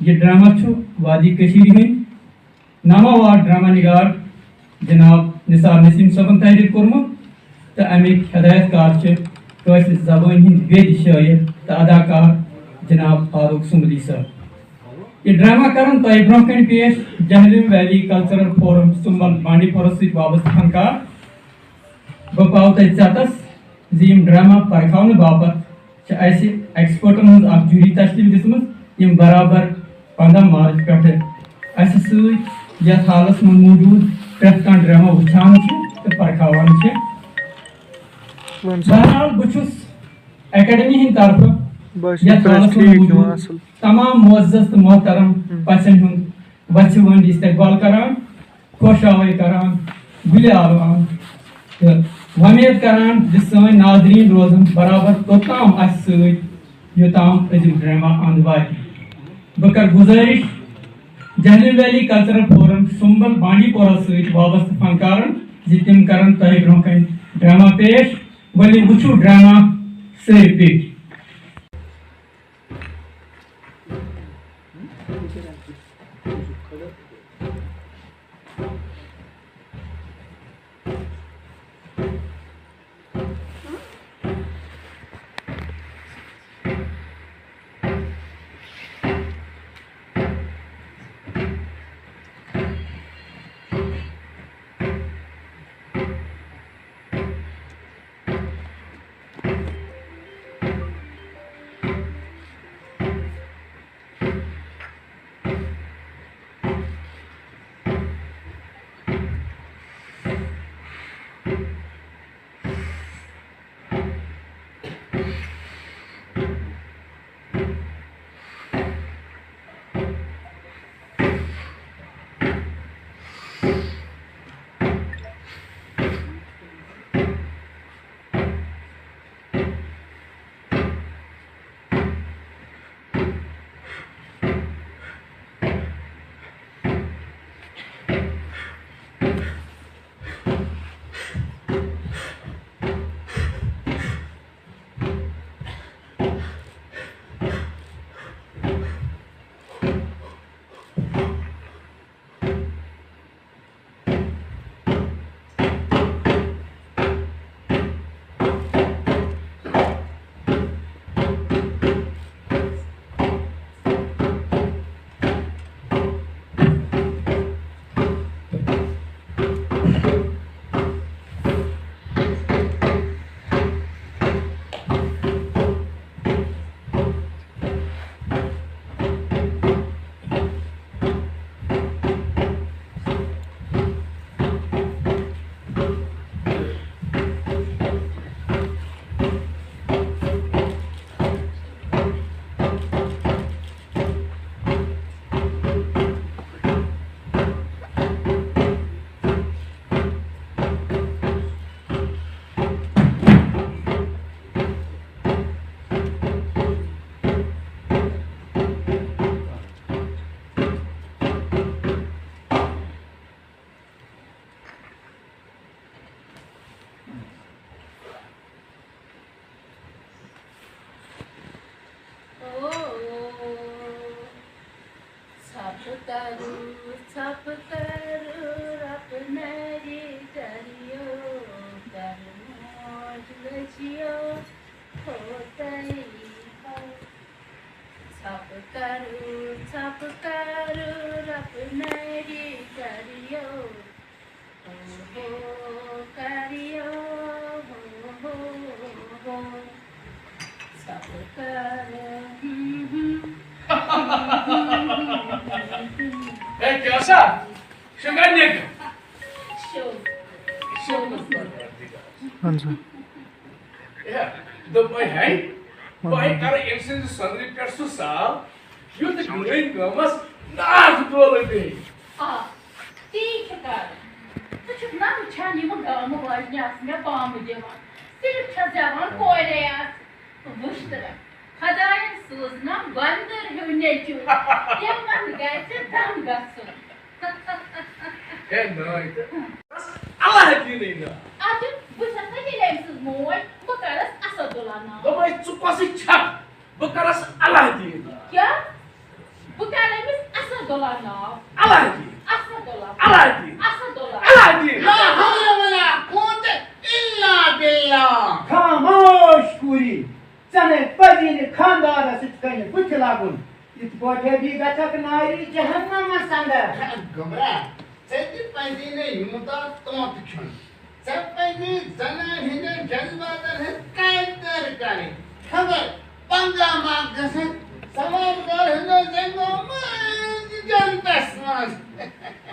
ये ड्रामा वादी कशीर हंद नामावार ड्रामा निगार जनाब निसार नसीम सबन तहरीर कोर्मुत तो अमिक हदायतकार कौशल जबान हंद बेद शायर तो अदाकार जनाब फारूक सुमदी साहब। ये ड्रामा कर तह ब्रोह कन पेश Jhelum valley cultural forum Sumbul Bandipora सत वाबस्त फनकार बह पाव तह चतस जिम ड्रामा परखावन बापत एक्सपर्टन हज जूरी तश्कील दिसम बराबर 15 मार्च पे सत हालस मन मौजूद प्रत कह ड्रामा वुचान तो परखावान बहरहाल बहुत एकेडमी हंद तरफ तमाम मुअज़्ज़ज़ तो मोहतरम पचन हूँ वच वंड इस्तकबाल करान खुश आवाई करान गुल आलवान तो वमेद करान सन नाजरीन रोजन बराबर तोताम योताम अजुक ड्रामा अंद वात बह कर गुजारिश Jhelum valley cultural forum Sumbul Bandipora सत वाबस्त फनकारन तिम कर तह ब्रोह कन ड्रामा पेश वली वुचु ड्रामा सर पेश। Bakaras Allah din. क्या? बुकाले Asadullah now. Aladdin. Asadullah. Aladdin. Asadullah. Aladdin. لا حول ولا قوة إلا بالله. खामोश पूरी चने पजी ने खानदार सिटकने कुछ लागुन इत बोठे भी गचक नारी जहन्नम संग घबरा सेति पैदिने हिम्मत तमत क्षण सब पैदि जना हिने जलवादर है कायदर करे खबर पंगा माग गसे सवाल कर हिने जंगो जनतसमाज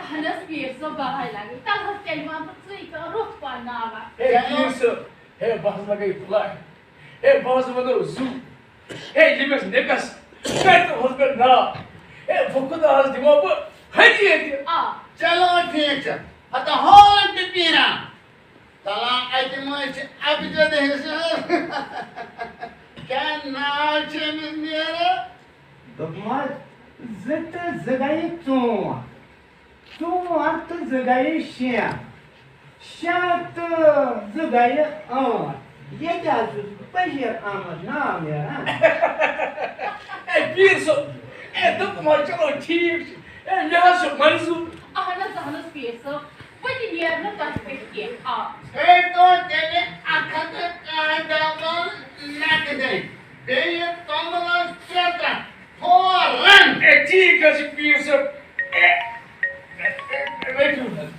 Hannes Pierce bahai lagi. Tak hati mah betul ke roh panava. Hey, Yusuf. Hey, boss lagi fly. Hey, boss mana zoo. Hey, limas nekas. Kait husband na. Hey, fukuda has di mau buat. Hadi hadi. Ah, चलो ठीक है आता hall पे पीना तला item है अब जो देख क्या नाच है मेरा दमाल जित जगाई तू अर्थ जगाई शिया शात जगाई ये क्या पहले आमद नाम यार Hey, Yusuf. Hey, tu kemana cakap ठीक. Hey, jangan sok mansu. Hannes Pierce. Bagi dia nak tak fikir. Ah, फिर तो तेरे आँखों का कांडामल नाक दे ये कमला चेता फौरन Hey, ठीक है Yusuf. Hey, wait a minute.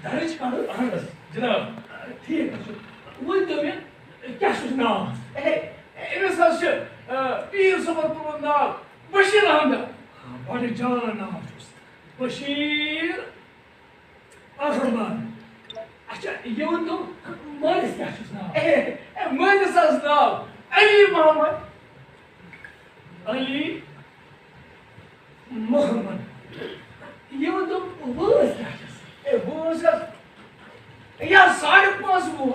Darış kanı anlas. Cenab, ठीक है. वो तो मैं क्या सोचना? इंसान से पीर सबर पुरंदा बशीर हमदा. बड़े जाना नाम बशीर अहमद. अच्छा ये वो तो मालिस क्या सोचना? मालिस सोचना. अली मोहम्मद. अली मोहम्मद. ये वो तो वो क्या वो सर या 5.5 वो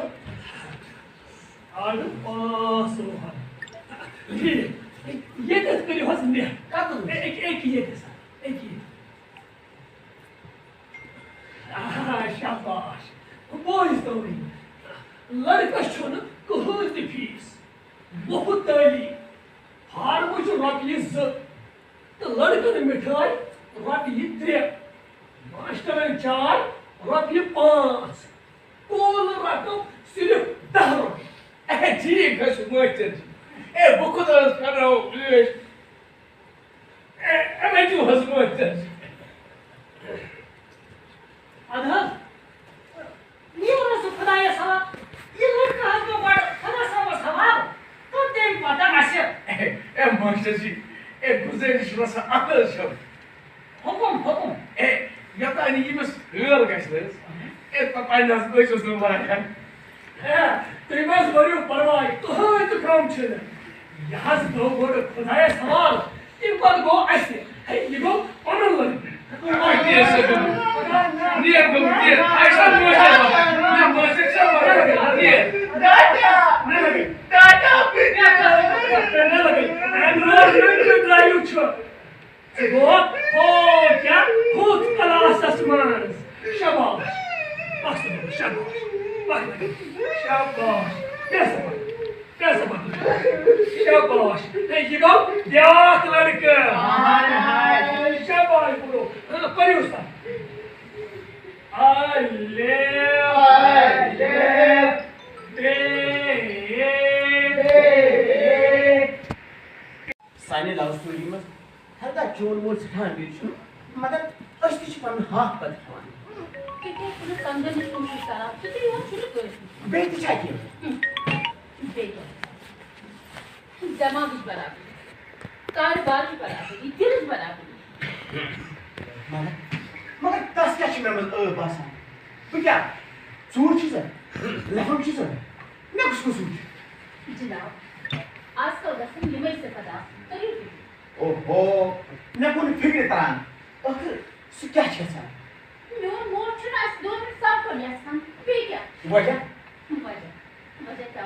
5.5 ये तो करी हो सकती है एक ये कैसा एक ये शाबाश वो स्टोरी लड़का छोड़ कहाँ से फीस बहुत ताली हार वो जो रॉकी तो लड़का ने मिठाई रॉकी 3 मास्टर ने 4 रॉकी 5 कुल रकम सिर्फ 10 रुपये ठीक है सुमास्टर जी बहुत कर रहा हूँ प्लीज मैं क्यों सुमास्टर जी अधर ये वाला सुखदा ये साला ये लड़का है तो बड़ा खाना सवाल तो तेम पता मासे मास्टर जी गुजारिश रसा अकल शब्द हुकुम यता अनि यमस हर गसलस तपाईं नस नुमाया त्रिमस बरियो परवाई तो तो काम छे यहां से दो गोड़ खुदाए सवाल इन पर गो ऐसे है ये गो अनल लग Нет, нет, а что можно? Не может, что можно? Нет. दादा Вот, я худ классас манс. Шабаш. Шабаш. Шабаш. Шабаш. You go? Дяк лड़का. Шабаш बोलो. परियोजना. साने लव स्टोरी में हर का चोर मोर सिखान भी छु मगर अस्ति छु पन हाथ पर खान के पुलिस अंदर नहीं कोशिश करा तो ये वो शुरू कर बेटी चाहिए देखो जमा भी बराबर कारोबार की बराबरी दिल बराबरी मगर तस क्या में बसान बह क्या चूर लफम मे कुछ जनाब आजकल गसन यमे से पता करियो ओहो मे कुन फिक्र तान आखिर सु क्या छसान मेरे मोर छना इस दोन सब को यसान पे क्या वजह क्या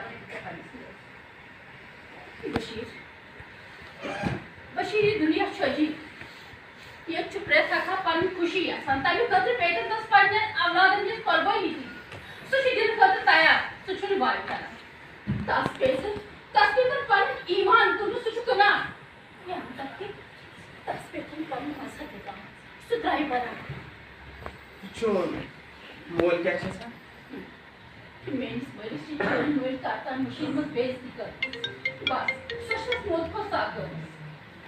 बशीर ये दुनिया छजी ये छुपरे था पन खुशी है संताली कदर पेटन दस पन्ने औलादन जिस कुर्बानी थी सुशी दिल कदर तैयार सुचुन बाय करा दस पेटन पन ईमान तुनु सुचु कना यहाँ तक कि दस पेटन पन मसा देगा सुधाई बना चोर मोल क्या छसान मेरी स्मृति चोरी हुए काटा मशीन में बेइज्जती कर बस सुशस मौत को साथ दो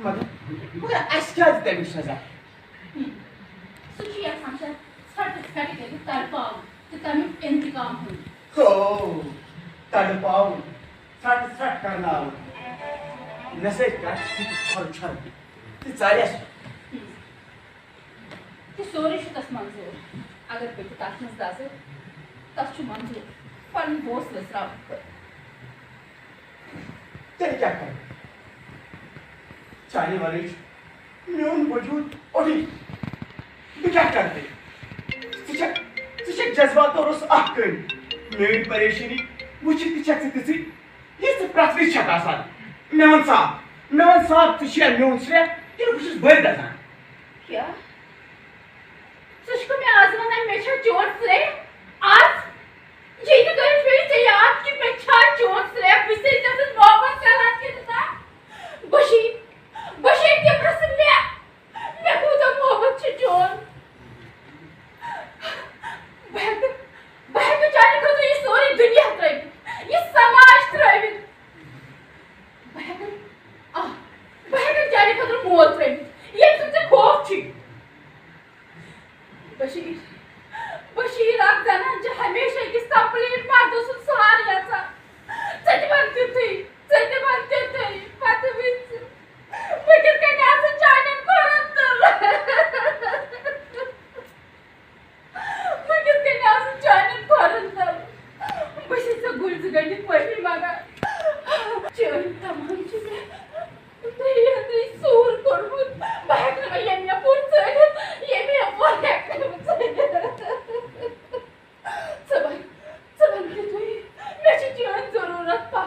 मगर अशकाज तक सजा सुचिया सांसा सर्टिफिकेट के तरपाव तो तमी इंतकाम हो हो तड़पाओ सट करना हो नशे का छर ते चालिस ते सोरे शुतस मंजूर अगर पे ताकमस दासे तस मंजूर पन बोस लसराव तेरे क्या कर चाहने वाले म्यून वजूद ओडी क्या करते तुझे जज्बात और उस आकर मेरी परेशानी मुझे तिचे ये तो प्राथमिक छता सा मेवन साहब तुझे म्यून से ये कुछ बड़ दसा क्या सुशको में आजमाना में छा चोट से आज ये तो कर फिर से याद कि मैं छा चोट से पिछले जैसे मोहब्बत का रात के था बशी के प्रश्न मैं खुद मोहब्बत से चोट बहक जाने को तो ये सारी दुनिया त्रैवित ये समाज त्रैवित बहक जाने को तो मोल त्रैवित ये तुझे खौफ थी बशीर आप जाना जो हमेशा की कंप्लीट मार दो सुन सहार याचा सच मानते थे बात विच मगर कने असं जाने करत मगर कने असं जाने करत बशीचा गुळज गंडी पहिली मागा चोरी तमाम चीजे ते सूर करबुत बाहेर येण्या पुढचं येणे आपण सबन के तुई मेची जीवन जरूरत पा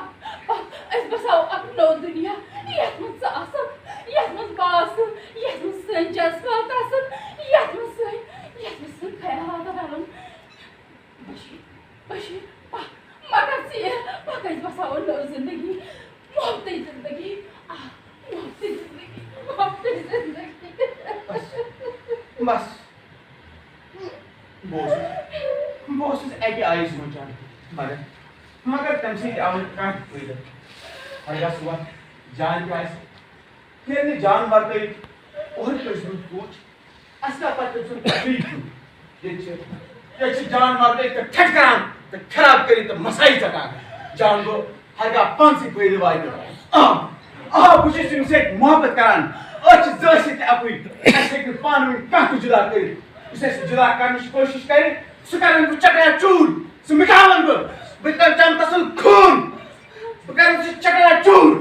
इस बसाओ अपनो दुनिया यातमन सासम यातमन बास यातमन संजस्वात आसन यातमन सन खयालात आलन बशीर पा मगर से पा इस बसाओ लो जिंदगी मोहब्बत जिंदगी बस बोस एके आइस मचान मगर तम से आव का कोई हरगा सुबह जान का खेलने जान मार गई और कुछ पूछ असला पर तुम तकलीफ ये जान मार गई तो ठटकरान तो खराब करी तो मसाई चका जान को हरगा पांच से कोई दवाई बुझे तुमसे मोहब्बत करान अच्छ जैसे ते अपुई ऐसे कि पान में काकू जुदा करी उसे जुदा करने की कोशिश करी सुकरन को चकरा चूर सु मिटावन को बिकल चम तसल खून सुकरन से चकरा चूर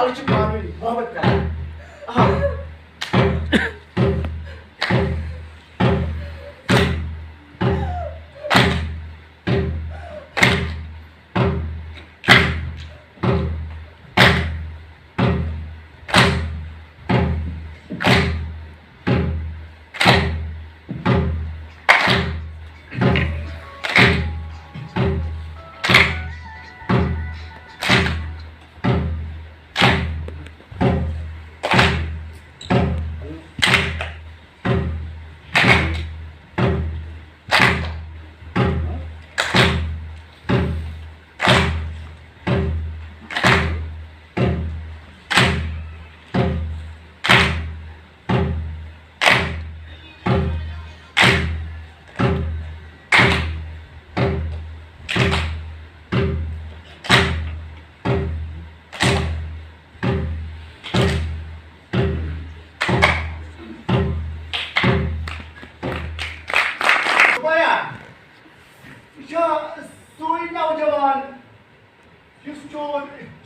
अच्छ पान में मोहब्बत करान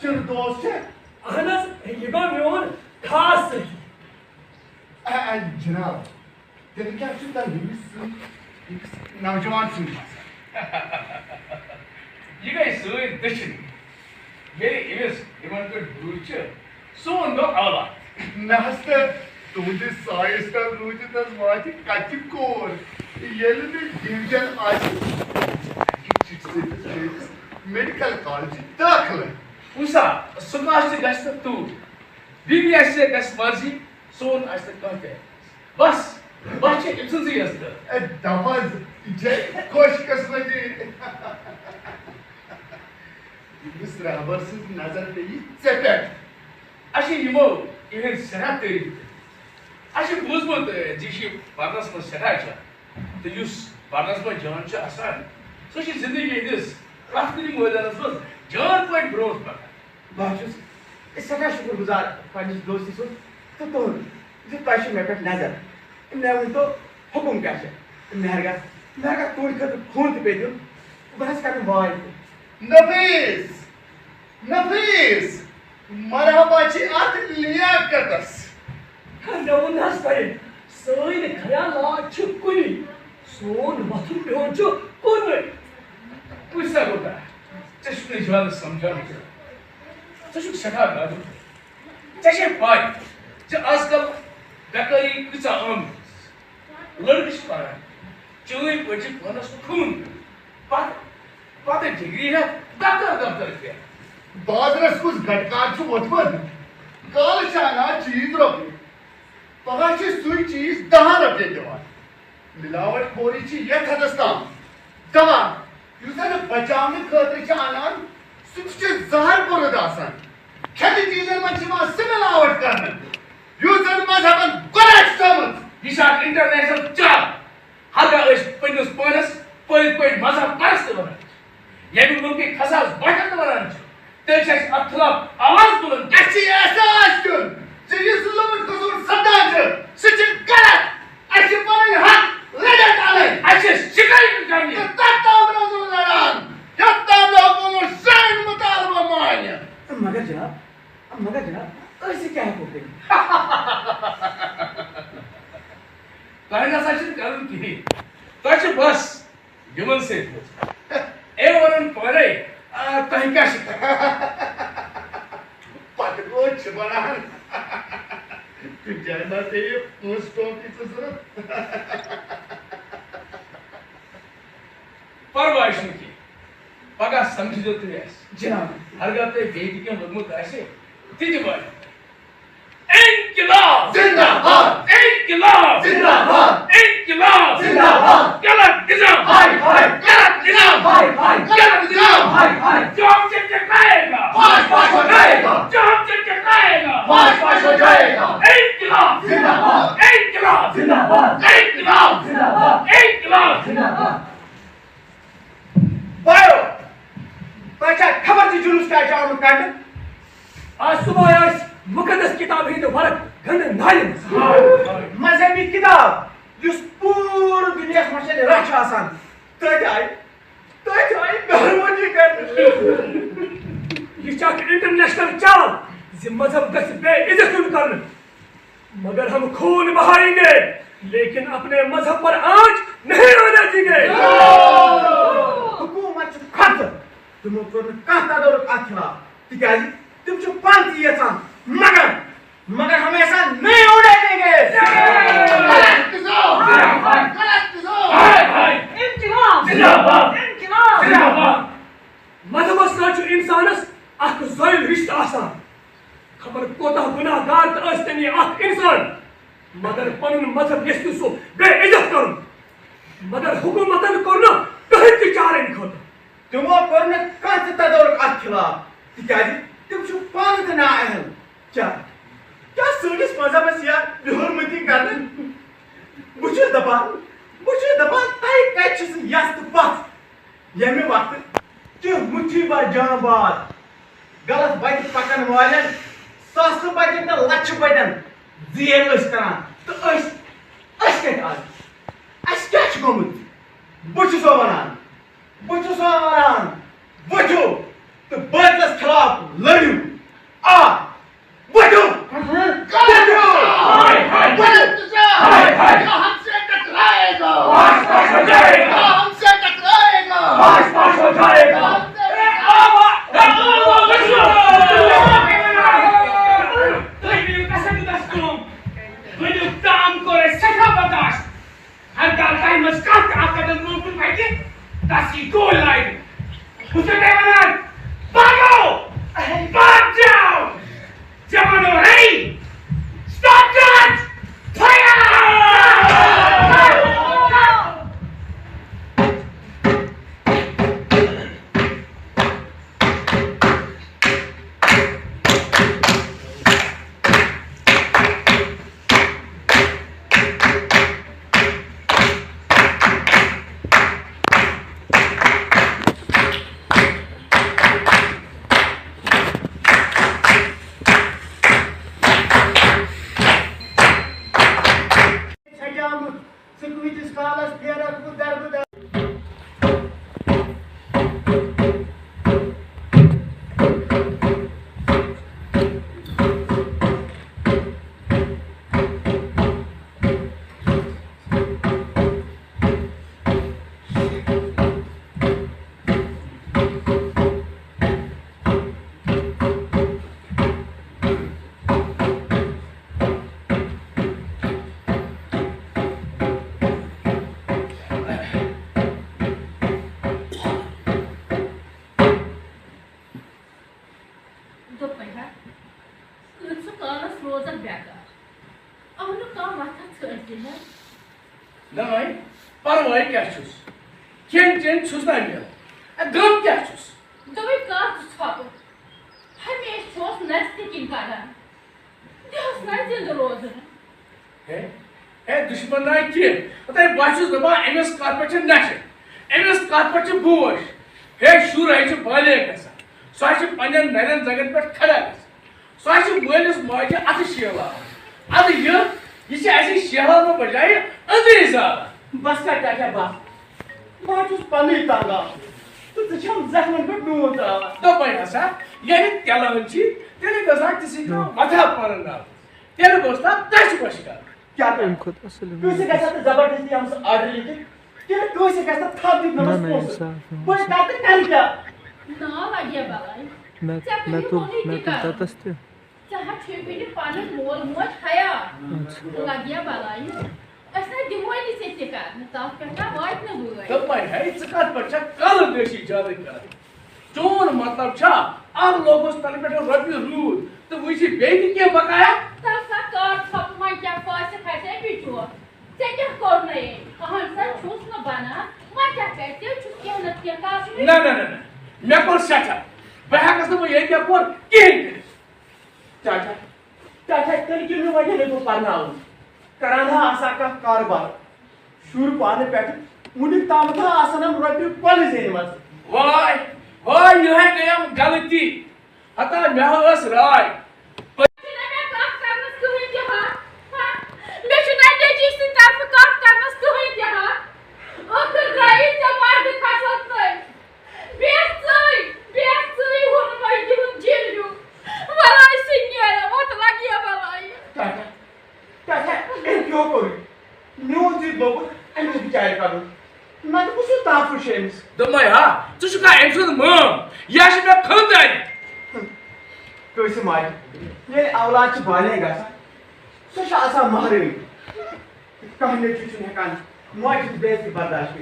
चुर दोस्त छे अहनस ये गो मेन खास सही जनाब तेरे क्या चुता नौजवान सुन ये गई सुई दक्षिण मेरी इमेज इमन को दूर सोन दो आला मैं हस्ते तुझे साइंस का रूज तस वाची कच्ची कोर ये ले डिवीजन आज मेडिकल कॉलेज दाखल उसा सुकाश गस्त तू बीबीएस से गस्त मर्जी सोन आज तक कहते बस बाचे इमसन से यस्त दवाज जे खुश किस्मती इस रबर से नजर पे ये चेपेट अशी यमो इवन सरा तेरी अशी बुजमत जिशी पारनस में सरा छ तो युस पारनस में जान छ आसान सो शी जिंदगी दिस राफ्तरी मैदानस में जान पॉइंट ब्रोस पर बाजुस इस सदा शुक्रगुजार पंहिंजिस दोस्ती सो तो जो ताशी में पे नजर इन्हें उन तो हुकुम क्या है मेहरगा तोड़ कर खून पे दियो बस का भाई नफीस मरहबाची आत लियाकतस नवनस पे सोइन खयाला छुकुनी सोन मथुर पे हो जो कोन पुसा होता चश्मे ज्वाल समझाने के चशुक सका गाजू चशे पाई जो आजकल बेकारी किसा आम लड़किश पारा चोई पची कोनस खून पाते डिग्री है दफ्तर के बादरस कुछ घटकार छु वतमत काल शाना चीज रोके पगाची सुई चीज 10 रुपए देवान मिलावट खोरी ची ये खदस्तान दवा युसन बचावने खतरे च आनान सुच जहर पुरद आसान खेती चीजन मन छिमा मिलावट करन युसन मजहबन करेक्ट समझ दिशा इंटरनेशनल चाल हागा इस पिंडस पनस पॉइंट मजहब परस्त बना ये भी मुल्क के खसास बटन बनान तेज अखलाफ आवाज बुलंद अच्छी एहसास कर जिस लोग को सुन सदाज सच गलत अच्छे पर हक लड़े डाले अच्छे शिकायत करनी तत्ता बना जो लड़ान यत्ता लोगों सैन मुतालबा मान्य मगर जनाब ऐसे क्या है बोलते कहना सच करूं की तच बस यमन से ए वरन परे कहीं क्या शिका पटको छबनान तू जाना से पोस्ट ऑफिस से परवाइश की पगा समझ जो तू है जनाब हर गाते बेटी के मजमूत ऐसे तीजी बात इंकिलाब जिंदाबाद इंकिलाब जिंदाबाद इंकिलाब जिंदाबाद गलत निजाम हाय हाय गलत निजाम हाय हाय गलत निजाम हाय हाय जो हमसे टकराएगा फाश हो जाएगा जो हमसे टकराएगा फाश हो जाएगा इंकिलाब जिंदाबाद इंकिलाब जिंदाबाद इंकिलाब जिंदाबाद इंकिलाब जिंदाबाद बायो पचा खबर थी जुलूस का जाओ काट आज सुबह आज मुकद्दस किताब ही तो वर्क गंद नायम मजहबी किताब जिस पूरी दुनिया में मशले रच आसान तज आई मेहरबानी कर ये चाक इंटरनेशनल चाल जे मजहब गस बे इज्जत कर मगर हम खून बहाएंगे लेकिन अपने मजहब पर आंच नहीं होने देंगे हुकूमत खत तुम को कहता दो अखला तिकाजी तुम जो पंथ ये था मगर हम ऐसा नहीं होने देंगे गलत जिंदाबाद मजहबस नाचु इंसानस अख ज़ोइल रिश्त आसान खबर कोता गुनाहगार त अस्तनी अख इंसान मगर पनुन मजहब यस्तु सो बेइज्जत करू मगर हुकूमतन करना कहीं की चारे निखोत तुम करने कहता दो अखला तिकाजी तुम जो पंथ ना अहल क्या सोनिस मजहबस या बिहुरमती करने बुझे दबा ताई कच यस्त पथ यमे वक्त जो मुट्ठी भर जानबाद गलत बच पकन वाले सास बचन तो लक्ष बचन जेल करान तो अस क्या गोमुत बुझो वनान बुझो तो बातस खिलाफ लड़ू आ बढ़ो हमसे टकराएगा Nai, parwai क्या छुस, खेन चेन छुस ना मिल, गम क्या छुस? दबे कार छुस फाको, हमें छोस नस्ते किन कारा, दिवस नस्ते दरोज़न। है दुश्मन ना किए, अतः बाशुस दबा एमएस कारपेट नशे, एमएस कारपेट बोश, है शूर है जो बाले कैसा, स्वास्थ्य पंजन नैनन जगत पर खड़ा कैसा, स्वास्थ्य बोलिस माजे अतिशियला, अब ये ऐसी शहर में बजाय अंधेरा बस का क्या बात माचुस पनी तांगा तो तुझम जख्मन पे नून तावा तो भाई सा ये क्या लंची तेरे गजा किसी को मजा पड़ना तेरे दोस्ता दस बशका क्या इनको कैसे कैसा तो जबरदस्ती हमसे ऑर्डर लेते तेरे कैसे कैसा था दी नमस्ते कोई करते कर क्या ना लगे बालाई मैं तो ततस्ते चाहे छेबीने पानी मोल मोच खाया लगे बालाई ऐसा दिवाई नहीं सकते कर न ताप करना वाइट न हुआ तो भाई है इसका बच्चा कल देशी जाने का जोन मतलब छा अब लोगों से तले पे रबी रूल तो वही बेटी के बकाया तब सा कार छप में क्या पास खाते बिचुआ से क्या करना है कहां से छूस न बना मैं क्या कहते हो छूस के न के का ना मैं कौन सेटा वह कसम ये क्या पर के चाचा कल की में वजह नहीं तो पाना हूं कराना आशा का कारोबार शुरू पाने बैठे मुझे तामथा आसनम रबी कॉलेज है मत वाई यह है गया गलती हता महवस राय Damai ha, tu suka emsun mom, ya shi me khandai. कैसे मारे ये औलाद च बालेगा सो शासा मारे कहने की सुने कान मोट बेइज्जती बर्दाश्त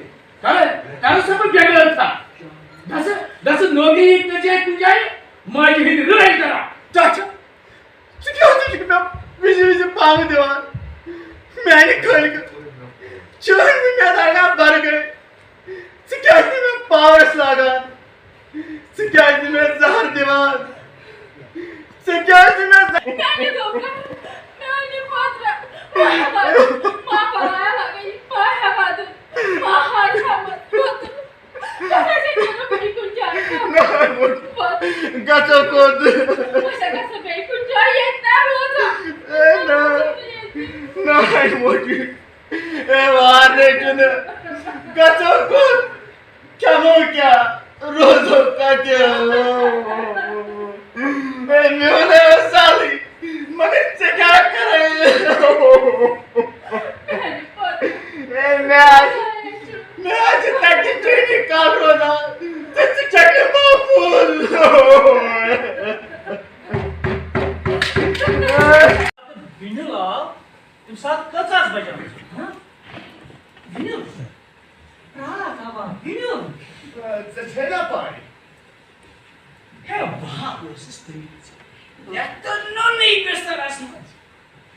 कर Kalau sama jaga था. दस नोगी एक नजे कुजाई, मां जी हिंद रह करा. चाचा सिक्योरिटी के मैं विजय पाव दीवार मैंने खोल के चोर में लगा भर गए सिक्योरिटी में पावर्स लगा सिक्योरिटी में जहर दीवार सिक्योरिटी में मैंने धोखा मैंने पात्रा मां पराया लगी पाया बाद मां हार मत कैसे करो बड़ी कुछ जाने गचो को मुझे कैसे बड़ी कुछ जाए इतना रोज नहीं मोटी ए वार ने चुने गचो को क्या हो क्या रोजो कटियो म्योने साली मगर से क्या करे मैं आज तक की ट्रेनिंग कर रहा था तो चक्के माफूल बिनला तुम साथ कचास बजा हां बिनल रावा बिनल छेना पाई है बाप सिस्टम या तो नहीं बेस्तर असम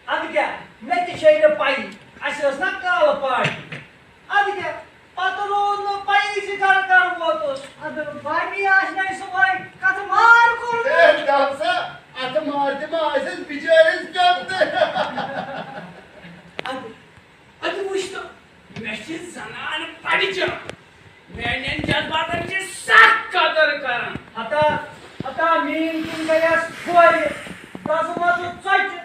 अब क्या मैं ते शेर पाई असस ना काल पाई अब क्या पतलोन पाई से कर वो तो अब बामी आज नहीं सवाई कत मार कर ए दासा आता मारते मासे बिचारे जबते अब वुश्तो मेशे जनान पडिच मैंने जज्बातांची साख कदर कर आता मीन किन गयास खोय दासमाचो चट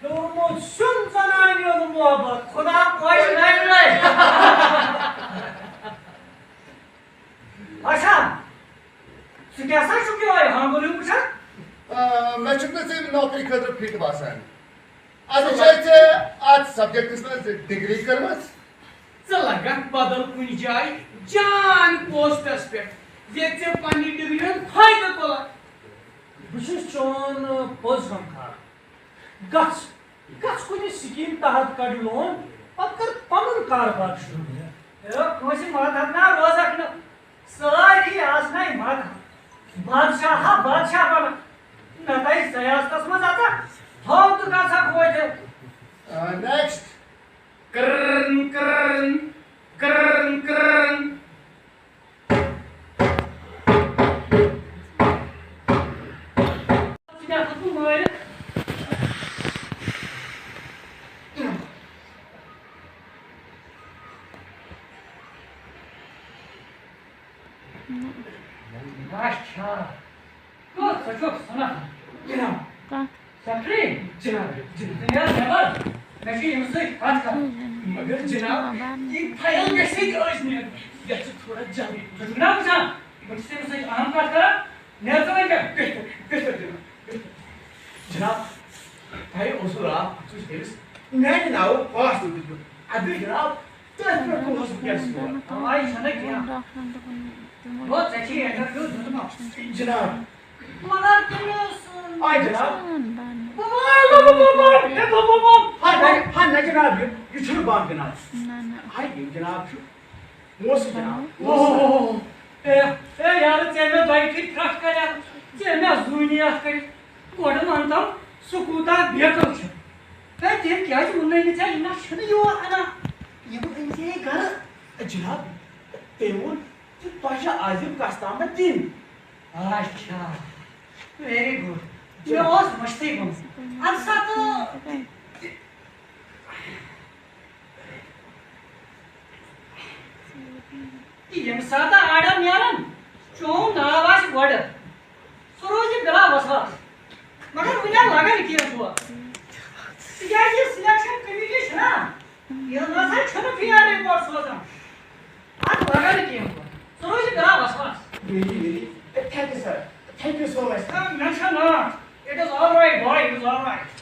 दोमो सुन जनानी और मोहब्बत खुदा कोई नहीं रे अच्छा सुक्यासा सुक्यो है हां बोलू पूछा मैं चुकने से नौकरी खतर फिट बासान आज चाहते आज सब्जेक्ट इसमें डिग्री करवास चला गन बदल कुनी जाय जान पोस्टस पे येचे पानी डिग्री फायदा तोला विशेष चोन पोस्ट हम खा गच कुनी स्कीम तहत कड़ लोन पक्कर पमन कारोबार शुरू है कोसी माथा ना रोजक न सारी आज नहीं माथा बादशाह बना नताई सयासत में जाता हम तो का सा कोई थे नेक्स्ट करन करन करन करन क्या तू मोरे अच्छा good good sana cenab sakri cenab cenab Nashi yumsay baat kar magar cenab ye file kaise özne ya thoda jami cenab sa bachse se aam baat kar ne to ne behter cenab भाई उसरा तू sales मैं now fast हो अभी जनाब तो इसमें को हो क्या सुना आई sana kiya बहुत अच्छी है ना क्यों जनाब मगर तुम आई जनाब हाँ ना जनाब ये शुरू बात जनाब आई जनाब मोस जनाब ए यार चेमे भाई ठीक ठाक करा चेमे दुनिया कर कोड मानता सुकुता बेकर छ ए ते क्या जी उन्ने ने चाहिए ना शुरू यो ana ये वो इनसे घर जनाब तेमूर पाशा आजिम कास्ताम दिन अच्छा वेरी गुड ये और मस्ती कौन अच्छा तो ये सादा आडम यारन चों नावास वड सरोज गला वसवास मगर मुझे लगा नहीं किया हुआ ये सिलेक्शन कमिटी है ना ये ना था छोटा फियार रिपोर्ट सोचा आज लगा नहीं किया हुआ सरोज गला वसवास really thank you sir thank you so much mention not it is all right boy it is all right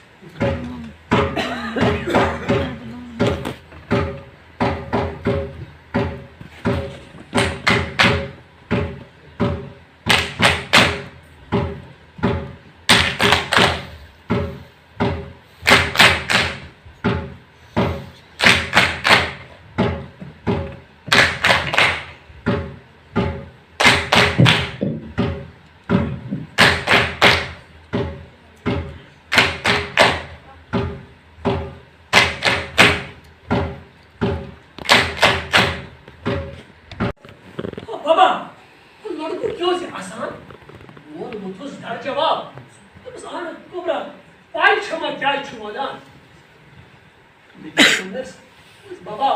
Baba,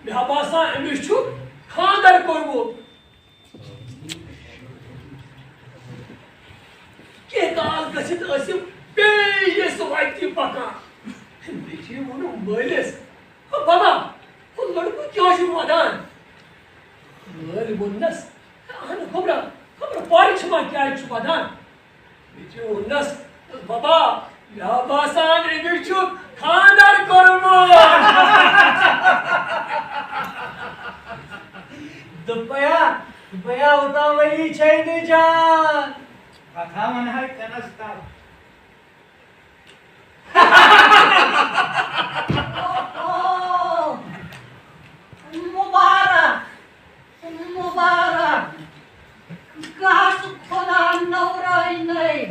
मैं बासा एमिश छु खानदार करबो के काल गसित असिम बेये सवाइती पका देखिए वो ना मलेस बाबा वो लड़को क्यों छु मदान मल मुन्नस आन खबरा पारिछमा क्या वदान नस बाबा या बासान एमिचु खानदार करमो दुपया उतावली छैन जान कथा मन है कनस्ता मुबारक गास खुदा नौराई नहीं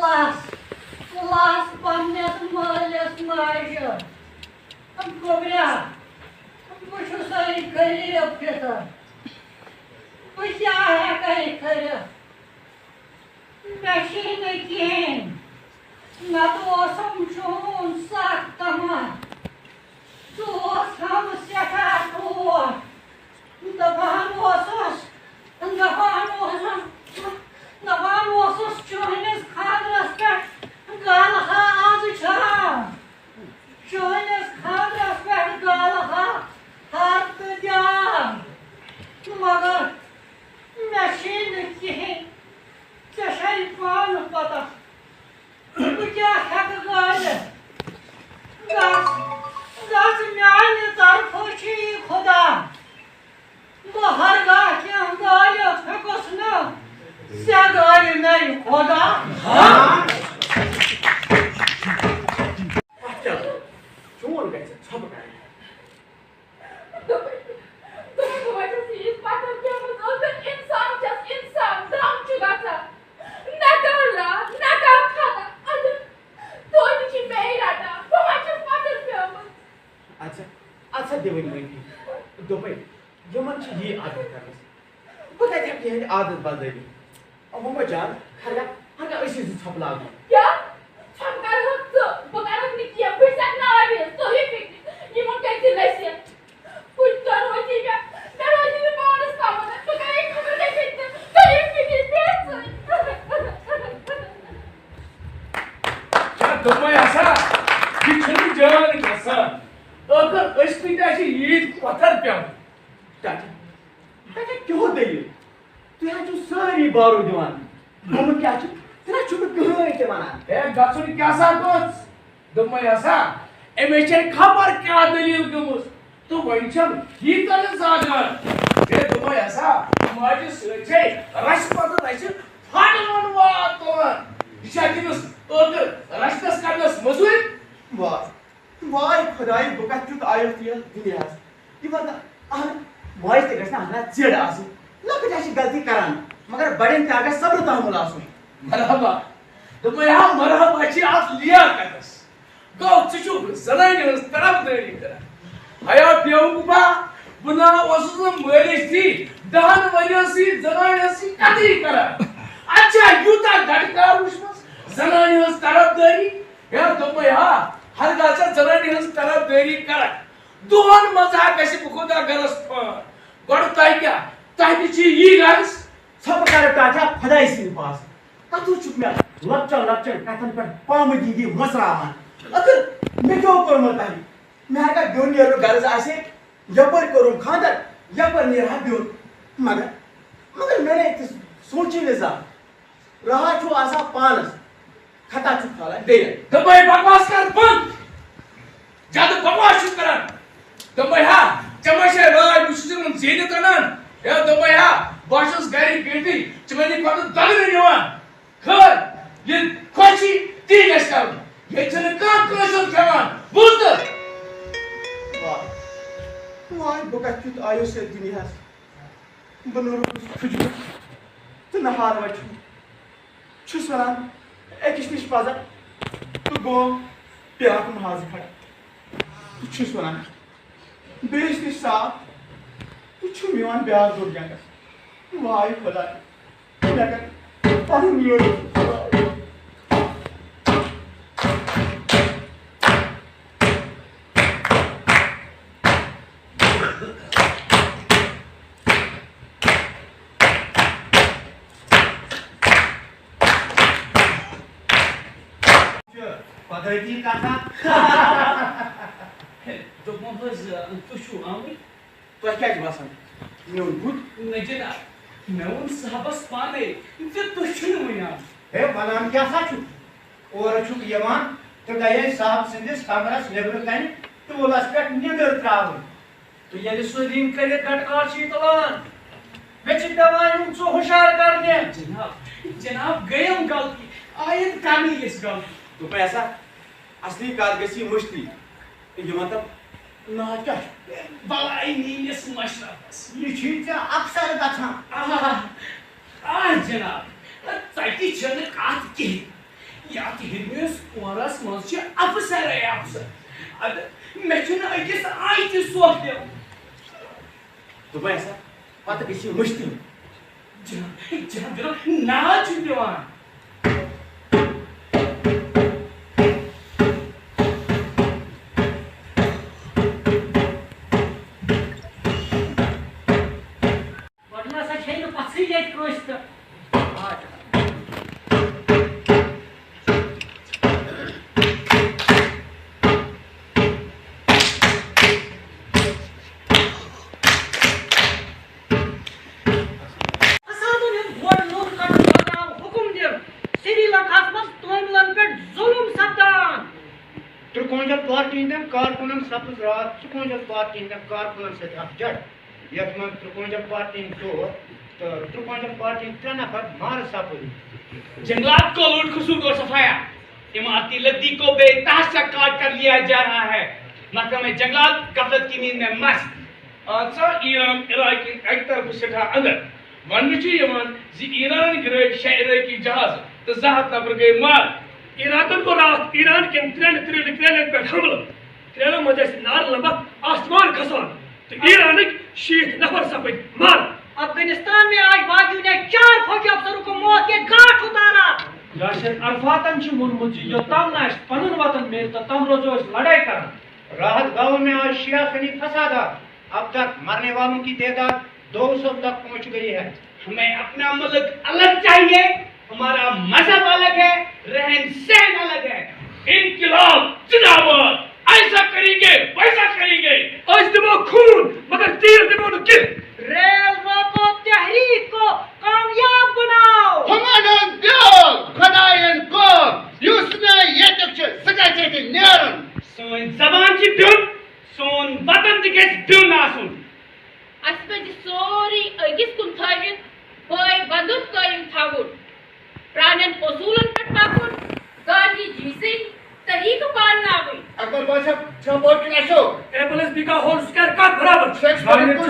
लास पन्नेस मालिस माजर गोबरिया बस सही गरीब पितर बस है कहीं कर मशीन कहें न तो समझून साख्तमा तो हम सेठा तो दबान ओसस चोहनिस खादरस पे गालहा आज छा चोहनिस खादरस पे गालहा हाथ दिया मगर मशीन कहें चशाई पान पता क्या है गाल गास म्यान तरफ छी खुदा हर गाह के गाल फेंकोस न से गाल नहीं खुदा चोन गए सब गए अच्छा देवन में दोपहर यमन ये आदत करने पता है कि ये आदत बदली अब हम जान हर ऐसे छपला क्या छपकार हो तो बगार में किया पैसा ना आ रही तो ही ये मन कैसे लेसे कुछ कर हो जी क्या कर हो जी पावरस काम तो काय खबर कैसे तो ये फिर क्या दोपहर ऐसा किचन जान कैसा अगर अस्मिताची ईद पत्थर पे चाचा क्यों दलिल तू जो सारी बारो दिवान हम क्या तेरा छुप कहीं के माना ए गसुन क्या सा दोस्त दोपहर ऐसा एमेचर खबर क्या दलील गमुस तो वंचम ही तर सागर ए दोपहर ऐसा माझी सचे राष्ट्रपती राष्ट्र फाटवन वातो इशातिनस अगर राष्ट्रस करनस मजूर वाह खुदाई बुका तुत आयो तिया दुनियास ये बता मोइस ते गसना हना चेड़ आसु लक जाशी गलती करान मगर बड़ेन त्यागा सब्र तहमुल आसु मरहबा दोपहर मरहबा छी आप लिया करस गो चुचु जनाइन तरफ देरी कर हया बेवकुफा बुना वसुम मरेसी दहन वरिसी जनाइनसी कदी कर अच्छा युता घटकार उष्मस जनाइन तरफ देरी या दोपहर हर गाचा जनानी हंस तरफ देरी कर दोन मजा कशी बुखोदा गरस गड ताई क्या ताई ची ई गरस सब कर टाटा खुदाई सिंह पास कतु चुप में लच्चा कथन पर पाम दीदी मसरामान अगर मैं क्यों करूं बताई मैं का गोनियर गरज आसे यपर करूं खादर यपर निरा बियो मगर मैंने सोची ले जा रहा छो आसा पानस खता चुप खाला दे दबाई बकवास कर बंद ज्यादा बकवास कर दबाई हा चमशे राय बुशुन जेने तनन या दबाई हा बाशस गारी गेटी चमनी पद दगने निवान खर ये खोची ती गस्ताव ये चने का कसम जवान बुद्ध वाह बुका चुत आयो से दुनिया बनोर खुजु तनहार वचु छुसरान एक निश पाजा तू गो प्याक महाज खड़ा तू छुस वना बेस निश सा तू छु मिवान ब्याह जोड़ जाएगा वाई खुदा लगा पानी मियो पद्धति कथा तो मोहज तुशु आमी तो क्या जी बासन मियोन बुद नजना मैं उन साहबस पाने जे तुछन वनान हे वनान क्या सा छु और छु यवान तो गए साहब सिंदिस कमरस नेबर कन टोलस पे निंदर त्राव तो ये सुदीन करे कटकार छी तलान मे छ दवाई सो होशियार करने जनाब गए हम गलती आयत करनी इस गलती तो पैसा असली कारगसी मुश्ती ये मतलब ना क्या बलाई नीस मशरफस ये छी अक्सर गछा जनाब तति छन कात के या हिरमिस ओरस मज छ अफसर है अफसर अद मे छन अकिस आयत सोख दे तो पैसा पता किसी मुश्ती जनाब ना छु दिवान कारकुनन सब्ज रात त्रिकोणजल पार्टी कारकुनन से अफजद यथ मन त्रिकोणजल पार्टी तो त्रिकोणजल पार्टी त्रे नफर मार सपुर जंगलात को लूट खसूल को सफाया इमारती लद्दी को बेतहाशा काट कर लिया जा रहा है महकमे जंगलात गफलत की नींद में मस्त अच्छा ईरान इराक की एक तरफ सेठा अंदर वन यमान ईरान गिरे शहर की जहाज तो जहाज नफर गए मार इराकन को रात ईरान के त्रेन पे हमला त्रेन मजे से नार लंबा आसमान खसान तो ईरान शीत नफर सफेद मार अफगानिस्तान में आज बागियों ने 4 फौजी अफसरों को मौत के घाट उतारा याशिर अरफातन छु मुनमुज यो तम नाश पनुन वतन में तो तम रोजो लड़ाई कर राहत गांव में आज शिया सनी फसादा अब तक मरने वालों की तादाद 200 तक पहुंच गई है हमें अपना मुल्क अलग चाहिए हमारा मजहब अलग है रहन सहन अलग है इनकलाब जिंदाबाद ऐसा करेंगे वैसा करेंगे आज दबो खून मगर तीर दबो किल रेल रोको तहरीक को कामयाब बनाओ हमारा दिल खुदायन को युसना ये तक सगाचे के नेरन सोन जबान की प्यून सोन वतन के प्यून आसुन अस्पज सोरी अगिस कुन थाविन होय बंदुक कायम थावुन प्राणन उसूलन पर पाकुन गांधी जी से तरीक पालना हुई अकबर बादशाह छबोट के लाशो एप्पल्स बिका होल स्क्वायर का बराबर शेक्सपियर को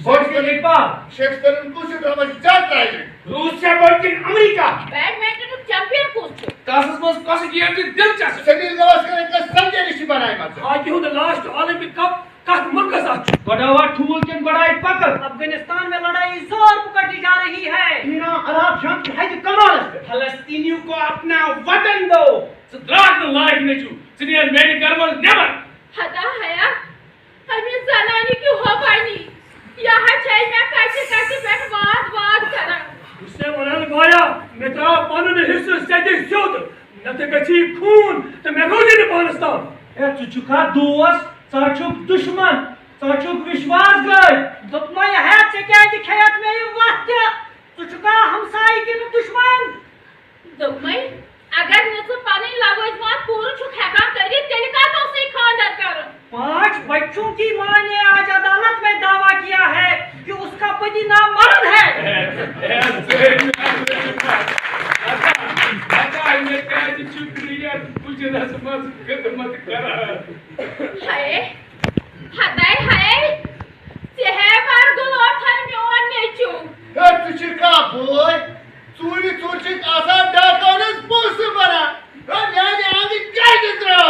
बोट के एक बार शेक्सपियर को से ड्रामा जात रहा है रूस से बढ़ के अमेरिका बैडमिंटन चैंपियन कोच कासस बस कास की एंट्री दिलचस्प सनील गावस्कर का संजय ऋषि बनाए मत आज हो द लास्ट ओलंपिक कप कत मुल्क साथ बड़ावा ठूल के बड़ाई पकड़ अफगानिस्तान में लड़ाई जोर पकड़ती जा रही है ईरान अरब शाम की है कमाल है फलस्तीनियों को अपना वतन दो सद्राक न लायक नेचू सिनियर मेरी गर्मल नेवर हदा हया हमें जनानी की हो पानी यहाँ चाय में काटे बैठ बात करा उससे मनाल गोया मित्रा पानु ने हिस्से से शोध न ते गची खून ते मैं रोजी ने पाकिस्तान ए चुचुका दोस्त साचुक दुश्मन साचुक विश्वास गए दुश्मन है से क्या दिखायत में ये वक्त चुचुका हमसाई के दुश्मन दुश्मन अगर नस पानी लागो इस बात पूरा छुक हैका करी तेरे का तो से खानदार कर 5 बच्चों की मां ने आज अदालत में दावा किया है कि उसका पति नामर्द है अच्छा मैं कह दी शुक्रिया मुझे रसमत खिदमत करा हाय हदाय हाय से है बार गुलो थान में और नेचू हे तुचिका बोय चूरी चूचिक आसा डाकोनस पोस बना और यानी आगे काय दित्रो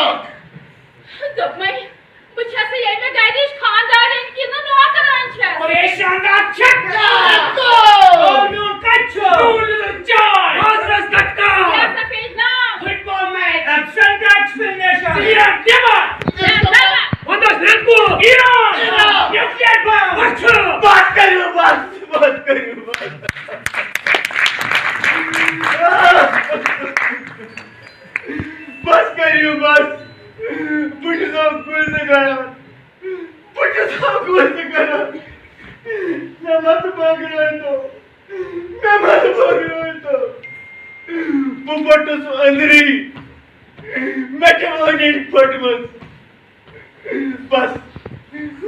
दुश्मन बुझा से ये में गाइडिश खानदार इनकी ना नौकर आंछ परेशान का छक्का नो कच्चो नूडल चाय हाजरस कटका या सफेद नाम फुटबॉल मैच एब्सेंट एक्सप्लेनेशन दिया देवा वंदा रेड को ईरान न्यूक्लियर बम अच्छा बात करियो बस करियो बस पुट सब कुछ करा ना मत मांग रहे तो मैं मत बोल तो पुपट तो अंदरी मैं क्या नहीं फट मत बस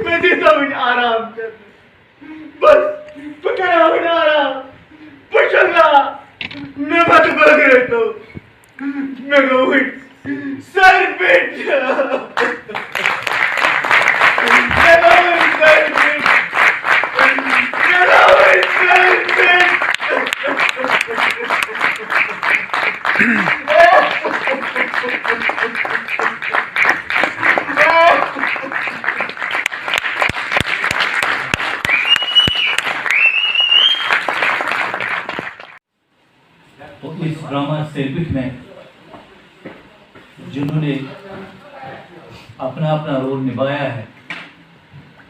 मैं देता हूँ आराम कर बस पकड़ा हूँ आराम पछंगा मैं मत बोल रहे तो मैं कहूँ सर पेट तो इस ड्रामा सर्किट में जिन्होंने अपना अपना रोल निभाया है,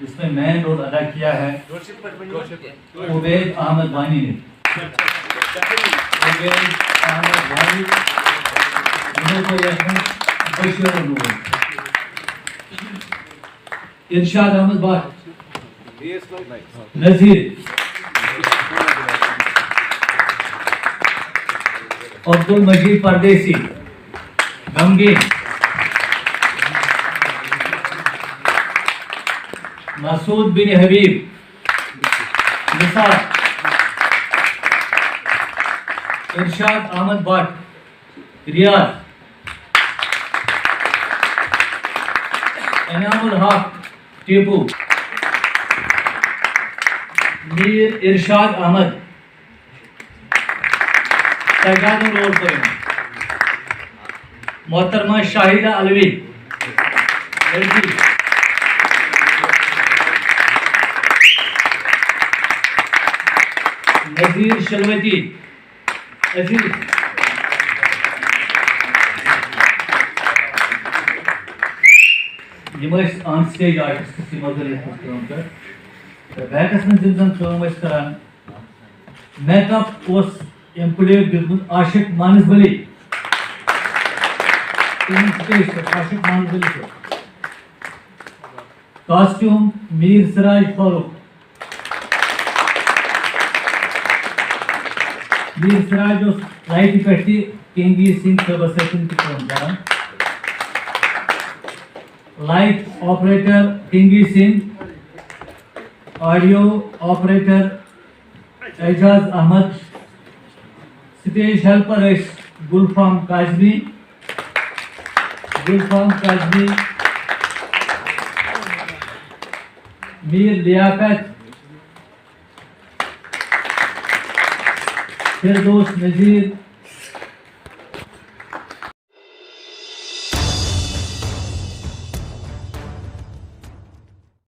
इसमें मेन रोल अदा किया है उबैद अहमद वानी ने। उबैद अहमद वानी इरशाद अहमद भट्ट, नजीर, अब्दुल मजीद परदेसी, गमगीन, मसूद बिन हबीब, निसार, इरशाद अहमद भट्ट, रियाज, इनामुल हक, टीपू, मीर इरशाद अहमद तैगादुल रोल करेंगे। मोहतरमा शाहिदा अलवी, लड़की, Nazir Shalvati, Aziz, on stage artist बैकस में करान मेकअप एम्प्लॉय बिल्कुल आशिक मानसबली आशिक मानसबली कॉस्ट्यूम मीर सिराज फारूक, मीर सिराज लाइट पे किंगी सिंह कर light operator Kingi Singh, audio operator Ejaz Ahmad, stage helper Gulfam Kazmi, Mir Liyaqat, Firdaus नजीर,